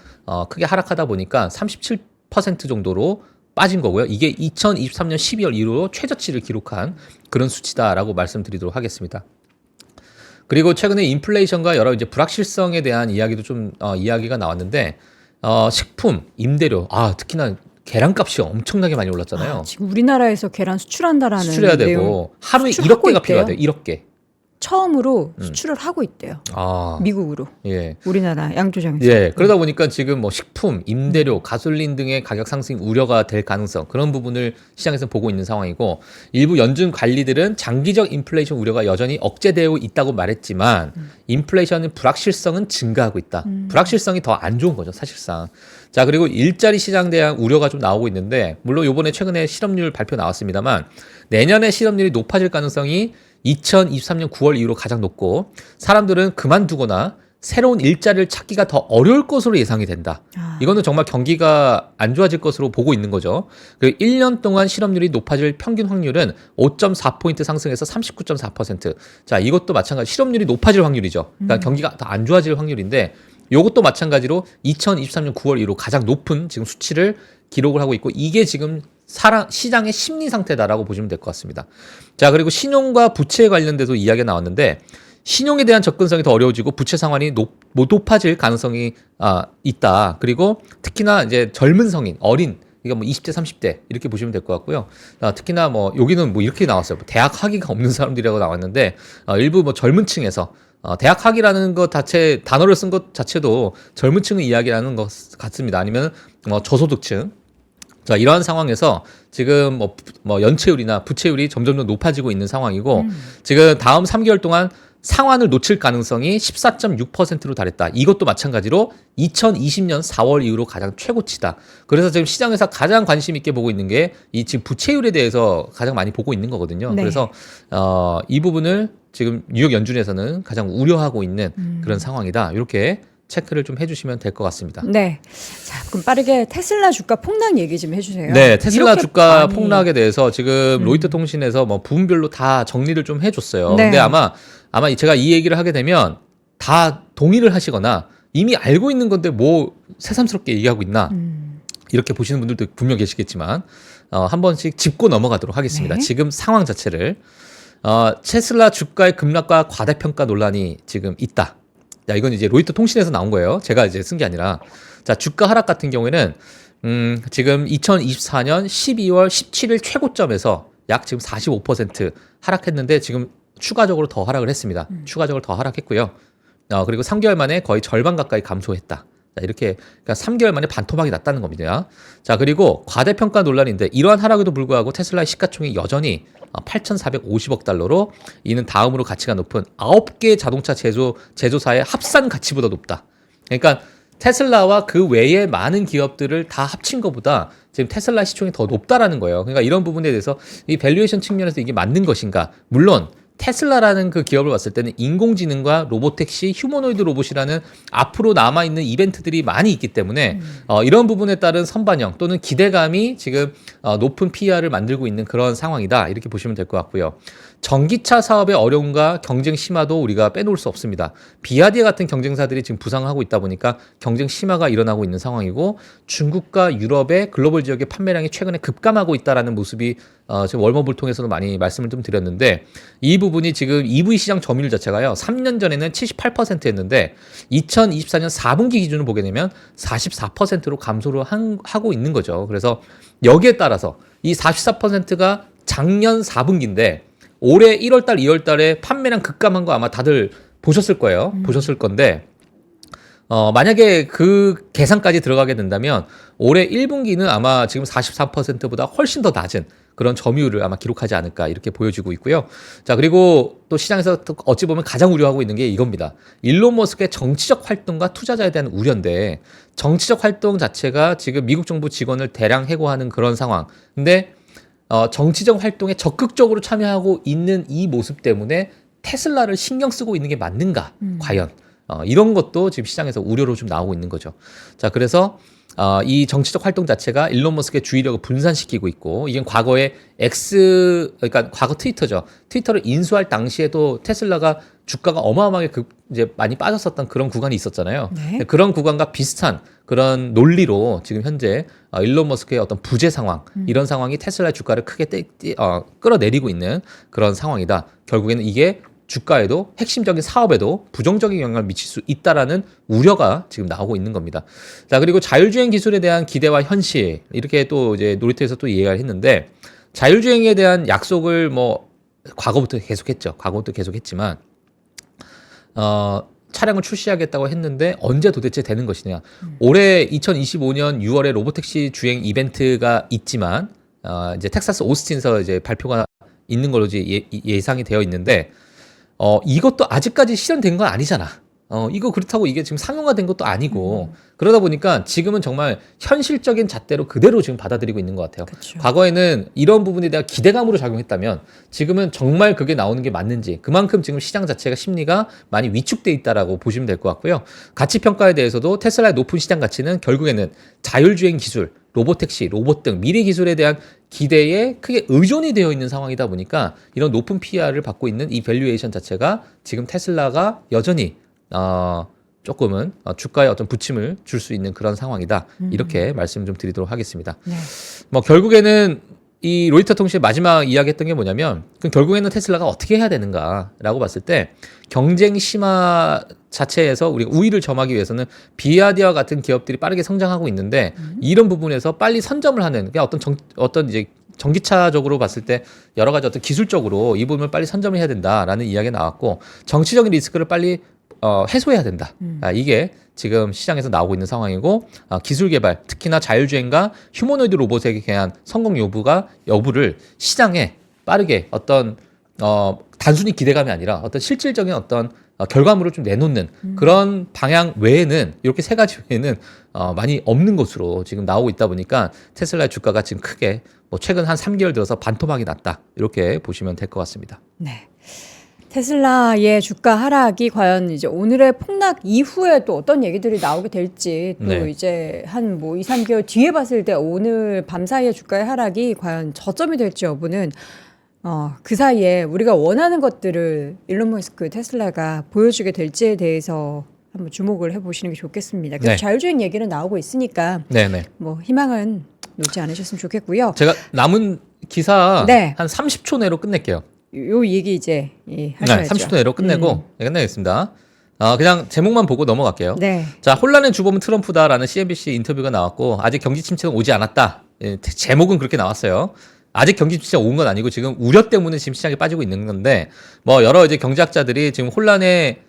크게 하락하다 보니까 37% 정도로 빠진 거고요. 이게 2023년 12월 이후로 최저치를 기록한 그런 수치다라고 말씀드리도록 하겠습니다. 그리고 최근에 인플레이션과 여러 이제 불확실성에 대한 이야기도 좀 이야기가 나왔는데 식품, 임대료, 특히나 계란값이 엄청나게 많이 올랐잖아요. 지금 우리나라에서 계란 수출한다라는 수출해야 내용, 되고 하루에 수출하고 1억 개가 있대요. 필요하대요. 1억 개. 처음으로 수출을 하고 있대요. 아, 미국으로. 예. 우리나라 양조장에서. 예, 그러다 보니까 지금 뭐 식품, 임대료, 가솔린 등의 가격 상승이 우려가 될 가능성 그런 부분을 시장에서 보고 있는 상황이고 일부 연준 관리들은 장기적 인플레이션 우려가 여전히 억제되어 있다고 말했지만 인플레이션은 불확실성은 증가하고 있다. 불확실성이 더 안 좋은 거죠, 사실상. 자, 그리고 일자리 시장에 대한 우려가 좀 나오고 있는데 물론 이번에 최근에 실업률 발표 나왔습니다만 내년에 실업률이 높아질 가능성이 2023년 9월 이후로 가장 높고 사람들은 그만두거나 새로운 일자리를 찾기가 더 어려울 것으로 예상이 된다. 이거는 정말 경기가 안 좋아질 것으로 보고 있는 거죠. 그리고 1년 동안 실업률이 높아질 평균 확률은 5.4포인트 상승해서 39.4%. 자, 이것도 마찬가지 실업률이 높아질 확률이죠. 그러니까 경기가 더 안 좋아질 확률인데 이것도 마찬가지로 2023년 9월 이후로 가장 높은 지금 수치를 기록을 하고 있고 이게 지금 시장의 심리 상태다라고 보시면 될 것 같습니다. 자, 그리고 신용과 부채에 관련돼서 이야기가 나왔는데 신용에 대한 접근성이 더 어려워지고 부채 상환이 높아질 가능성이 있다. 그리고 특히나 이제 젊은 성인, 어린 이거 뭐 20대, 30대 이렇게 보시면 될 것 같고요. 특히나 뭐 여기는 뭐 이렇게 나왔어요. 대학 학위가 없는 사람들이라고 나왔는데 일부 뭐 젊은 층에서 대학 학위라는 것 자체 단어를 쓴 것 자체도 젊은 층의 이야기라는 것 같습니다. 아니면 저소득층. 자, 이러한 상황에서 지금 뭐 연체율이나 부채율이 점점 더 높아지고 있는 상황이고 지금 다음 3개월 동안 상환을 놓칠 가능성이 14.6%로 달했다. 이것도 마찬가지로 2020년 4월 이후로 가장 최고치다. 그래서 지금 시장에서 가장 관심 있게 보고 있는 게 이 지금 부채율에 대해서 가장 많이 보고 있는 거거든요. 네. 그래서 이 부분을 지금 뉴욕 연준에서는 가장 우려하고 있는 그런 상황이다. 이렇게 체크를 좀 해주시면 될 것 같습니다. 네. 자, 그럼 빠르게 테슬라 주가 폭락 얘기 좀 해주세요. 네, 테슬라 이렇게 주가 많이- 폭락에 대해서 지금 로이터 통신에서 뭐 부분별로 다 정리를 좀 해줬어요. 네. 근데 아마 제가 이 얘기를 하게 되면 다 동의를 하시거나 이미 알고 있는 건데 뭐 새삼스럽게 얘기하고 있나 이렇게 보시는 분들도 분명 계시겠지만 한 번씩 짚고 넘어가도록 하겠습니다. 네. 지금 상황 자체를 테슬라 주가의 급락과 과대평가 논란이 지금 있다. 자, 이건 이제 로이터 통신에서 나온 거예요. 제가 이제 쓴 게 아니라. 자, 주가 하락 같은 경우에는 지금 2024년 12월 17일 최고점에서 약 지금 45% 하락했는데 지금 추가적으로 더 하락을 했습니다. 추가적으로 더 하락했고요. 그리고 3개월 만에 거의 절반 가까이 감소했다. 자, 이렇게 그러니까 3개월 만에 반토막이 났다는 겁니다. 자, 그리고 과대평가 논란인데 이러한 하락에도 불구하고 테슬라의 시가총액이 여전히 8,450억 달러로 이는 다음으로 가치가 높은 9개 자동차 제조사의 합산 가치보다 높다. 그러니까 테슬라와 그 외의 많은 기업들을 다 합친 것보다 지금 테슬라 시총이 더 높다라는 거예요. 그러니까 이런 부분에 대해서 이 밸류에이션 측면에서 이게 맞는 것인가? 물론 테슬라라는 그 기업을 봤을 때는 인공지능과 로보택시, 휴머노이드 로봇이라는 앞으로 남아있는 이벤트들이 많이 있기 때문에 이런 부분에 따른 선반영 또는 기대감이 지금 높은 PER을 만들고 있는 그런 상황이다. 이렇게 보시면 될 것 같고요. 전기차 사업의 어려움과 경쟁 심화도 우리가 빼놓을 수 없습니다. 비아디아 같은 경쟁사들이 지금 부상하고 있다 보니까 경쟁 심화가 일어나고 있는 상황이고 중국과 유럽의 글로벌 지역의 판매량이 최근에 급감하고 있다라는 모습이 지금 월머블 통해서도 많이 말씀을 좀 드렸는데 이 부분이 지금 EV 시장 점유율 자체가요. 3년 전에는 78%였는데 2024년 4분기 기준으로 보게 되면 44%로 감소를 하고 있는 거죠. 그래서 여기에 따라서 이 44%가 작년 4분기인데 올해 1월달, 2월달에 판매량 급감한 거 아마 다들 보셨을 거예요. 보셨을 건데 만약에 그 계산까지 들어가게 된다면 올해 1분기는 아마 지금 44%보다 훨씬 더 낮은 그런 점유율을 아마 기록하지 않을까 이렇게 보여지고 있고요. 자, 그리고 또 시장에서 어찌 보면 가장 우려하고 있는 게 이겁니다. 일론 머스크의 정치적 활동과 투자자에 대한 우려인데 정치적 활동 자체가 지금 미국 정부 직원을 대량 해고하는 그런 상황. 근데 정치적 활동에 적극적으로 참여하고 있는 이 모습 때문에 테슬라를 신경 쓰고 있는 게 맞는가? 과연 이런 것도 지금 시장에서 우려로 좀 나오고 있는 거죠. 자, 그래서 이 정치적 활동 자체가 일론 머스크의 주의력을 분산시키고 있고 이게 과거에 그러니까 과거 트위터죠. 트위터를 인수할 당시에도 테슬라가 주가가 어마어마하게 이제 많이 빠졌었던 그런 구간이 있었잖아요. 네. 그런 구간과 비슷한 그런 논리로 지금 현재 일론 머스크의 어떤 부재 상황 이런 상황이 테슬라의 주가를 크게 끌어내리고 있는 그런 상황이다. 결국에는 이게 주가에도 핵심적인 사업에도 부정적인 영향을 미칠 수 있다라는 우려가 지금 나오고 있는 겁니다. 자, 그리고 자율주행 기술에 대한 기대와 현실 이렇게 또 이제 놀이터에서 또 이해를 했는데 자율주행에 대한 약속을 뭐 과거부터 계속했지만 차량을 출시하겠다고 했는데 언제 도대체 되는 것이냐. 올해 2025년 6월에 로보택시 주행 이벤트가 있지만 이제 텍사스 오스틴에서 이제 발표가 있는 걸로 예상이 되어 있는데 이것도 아직까지 실현된 건 아니잖아. 이거 그렇다고 이게 지금 상용화된 것도 아니고 그러다 보니까 지금은 정말 현실적인 잣대로 그대로 지금 받아들이고 있는 것 같아요. 그쵸. 과거에는 이런 부분에 대한 기대감으로 작용했다면 지금은 정말 그게 나오는 게 맞는지 그만큼 지금 시장 자체가 심리가 많이 위축돼 있다라고 보시면 될 것 같고요. 가치 평가에 대해서도 테슬라의 높은 시장 가치는 결국에는 자율주행 기술, 로보택시, 로봇 등 미래 기술에 대한 기대에 크게 의존이 되어 있는 상황이다 보니까 이런 높은 PR을 받고 있는 이 밸류에이션 자체가 지금 테슬라가 여전히 조금은 주가에 어떤 부침을 줄 수 있는 그런 상황이다. 이렇게 말씀을 좀 드리도록 하겠습니다. 네. 뭐 결국에는 이 로이터 통신의 마지막 이야기했던 게 뭐냐면 그럼 결국에는 테슬라가 어떻게 해야 되는가라고 봤을 때 경쟁 심화 자체에서 우리가 우위를 점하기 위해서는 비아디와 같은 기업들이 빠르게 성장하고 있는데 이런 부분에서 빨리 선점을 하는 그냥 어떤 이제 전기차적으로 봤을 때 여러 가지 어떤 기술적으로 이 부분을 빨리 선점을 해야 된다라는 이야기가 나왔고 정치적인 리스크를 빨리 해소해야 된다. 이게 지금 시장에서 나오고 있는 상황이고 기술 개발, 특히나 자율주행과 휴머노이드 로봇에 대한 성공 여부를 시장에 빠르게 어떤 단순히 기대감이 아니라 어떤 실질적인 어떤 결과물을 좀 내놓는 그런 방향 외에는 이렇게 세 가지 외에는 많이 없는 것으로 지금 나오고 있다 보니까 테슬라의 주가가 지금 크게 뭐 최근 한 3개월 들어서 반토막이 났다. 이렇게 보시면 될 것 같습니다. 네. 테슬라의 주가 하락이 과연 이제 오늘의 폭락 이후에 또 어떤 얘기들이 나오게 될지 또 네. 이제 한 뭐 2, 3개월 뒤에 봤을 때 오늘 밤 사이에 주가의 하락이 과연 저점이 될지 여부는 그 사이에 우리가 원하는 것들을 일론 머스크 테슬라가 보여주게 될지에 대해서 한번 주목을 해보시는 게 좋겠습니다. 그래서 네. 자율주행 얘기는 나오고 있으니까 네네. 뭐 희망은 놓지 않으셨으면 좋겠고요. 제가 남은 기사 네. 한 30초 내로 끝낼게요. 요 얘기 이제 네, 하셔야죠. 30초 내로 끝내고 네, 끝내겠습니다. 그냥 제목만 보고 넘어갈게요. 네. 자, 혼란의 주범은 트럼프다라는 CNBC 인터뷰가 나왔고 아직 경기 침체는 오지 않았다. 제목은 그렇게 나왔어요. 아직 경기 침체가 온 건 아니고 지금 우려 때문에 지금 시장에 빠지고 있는 건데 뭐 여러 이제 경제학자들이 지금 혼란의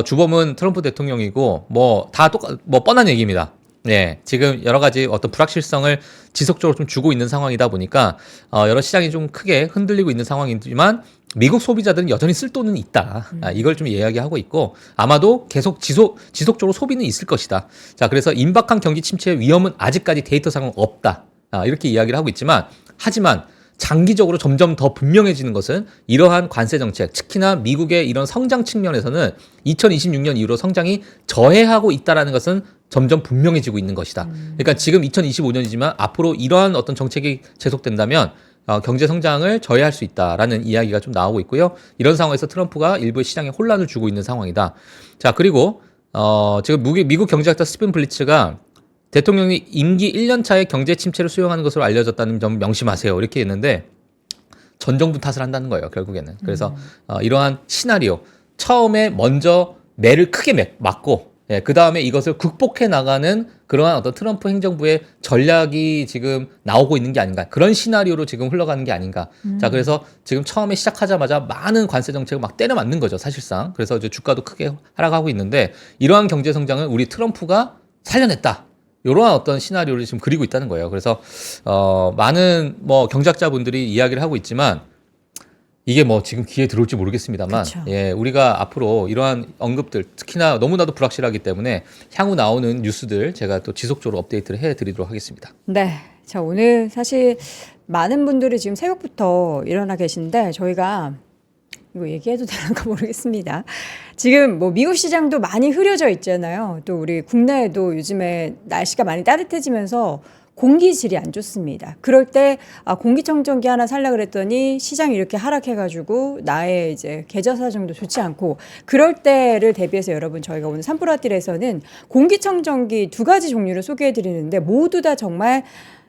주범은 트럼프 대통령이고 뭐 다 뭐 뻔한 얘기입니다. 예, 지금 여러 가지 어떤 불확실성을 지속적으로 좀 주고 있는 상황이다 보니까 여러 시장이 좀 크게 흔들리고 있는 상황이지만 미국 소비자들은 여전히 쓸 돈은 있다. 이걸 좀 이야기하고 있고 아마도 계속 지속적으로 소비는 있을 것이다. 자, 그래서 임박한 경기 침체의 위험은 아직까지 데이터상은 없다. 이렇게 이야기를 하고 있지만 하지만 장기적으로 점점 더 분명해지는 것은 이러한 관세 정책, 특히나 미국의 이런 성장 측면에서는 2026년 이후로 성장이 저해하고 있다라는 것은 점점 분명해지고 있는 것이다. 그러니까 지금 2025년이지만 앞으로 이러한 어떤 정책이 계속된다면 경제 성장을 저해할 수 있다라는 이야기가 좀 나오고 있고요. 이런 상황에서 트럼프가 일부 시장에 혼란을 주고 있는 상황이다. 자, 그리고 지금 미국 경제학자 스티븐 블리츠가 대통령이 임기 1년 차에 경제 침체를 수용하는 것으로 알려졌다는 점 명심하세요. 이렇게 했는데 전 정부 탓을 한다는 거예요, 결국에는. 그래서 이러한 시나리오, 처음에 먼저 매를 크게 맞고 그 다음에 이것을 극복해 나가는 그러한 어떤 트럼프 행정부의 전략이 지금 나오고 있는 게 아닌가. 그런 시나리오로 지금 흘러가는 게 아닌가. 자, 그래서 지금 처음에 시작하자마자 많은 관세 정책을 막 때려 맞는 거죠, 사실상. 그래서 이제 주가도 크게 하락하고 있는데 이러한 경제 성장을 우리 트럼프가 살려냈다. 이러한 어떤 시나리오를 지금 그리고 있다는 거예요. 그래서 많은 뭐 경제학자분들이 이야기를 하고 있지만 이게 뭐 지금 귀에 들어올지 모르겠습니다만, 그쵸. 예, 우리가 앞으로 이러한 언급들, 특히나 너무나도 불확실하기 때문에 향후 나오는 뉴스들 제가 또 지속적으로 업데이트를 해드리도록 하겠습니다. 네. 자, 오늘 사실 많은 분들이 지금 새벽부터 일어나 계신데 저희가 이거 얘기해도 되는가 모르겠습니다. 지금 뭐 미국 시장도 많이 흐려져 있잖아요. 또 우리 국내에도 요즘에 날씨가 많이 따뜻해지면서 공기질이 안 좋습니다. 그럴 때 공기청정기 하나 살라 그랬더니 시장이 이렇게 하락해가지고 나의 이제 계좌 사정도 좋지 않고 그럴 때를 대비해서 여러분 저희가 오늘 산불아뜰에서는 공기청정기 2가지 종류를 소개해드리는데 모두 다 정말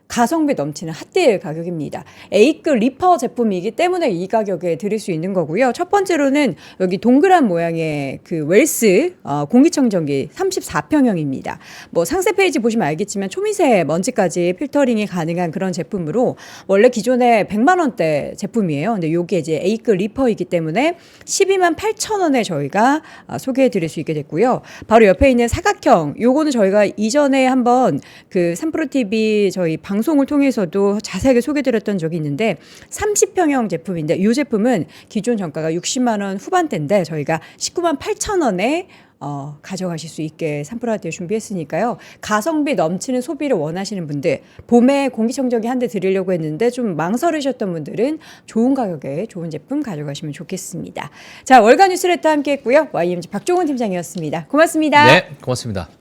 가성비 넘치는 핫딜 가격입니다. A급 리퍼 제품이기 때문에 이 가격에 드릴 수 있는 거고요. 첫 번째로는 여기 동그란 모양의 그 웰스 공기청정기 34평형입니다. 뭐 상세 페이지 보시면 알겠지만 초미세 먼지까지 필터링이 가능한 그런 제품으로 원래 기존에 100만 원대 제품이에요. 근데 요게 이제 A급 리퍼이기 때문에 12만 8천 원에 저희가 소개해 드릴 수 있게 됐고요. 바로 옆에 있는 사각형 요거는 저희가 이전에 한번 그 산프로TV 저희 방송을 통해서도 자세하게 소개드렸던 적이 있는데 30평형 제품인데 이 제품은 기존 정가가 60만 원 후반대인데 저희가 19만 8천 원에 가져가실 수 있게 산프로한테 준비했으니까요. 가성비 넘치는 소비를 원하시는 분들 봄에 공기청정기 한 대 드리려고 했는데 좀 망설이셨던 분들은 좋은 가격에 좋은 제품 가져가시면 좋겠습니다. 자, 월간 뉴스레터 함께 했고요. YMG 박종훈 팀장이었습니다. 고맙습니다. 네, 고맙습니다.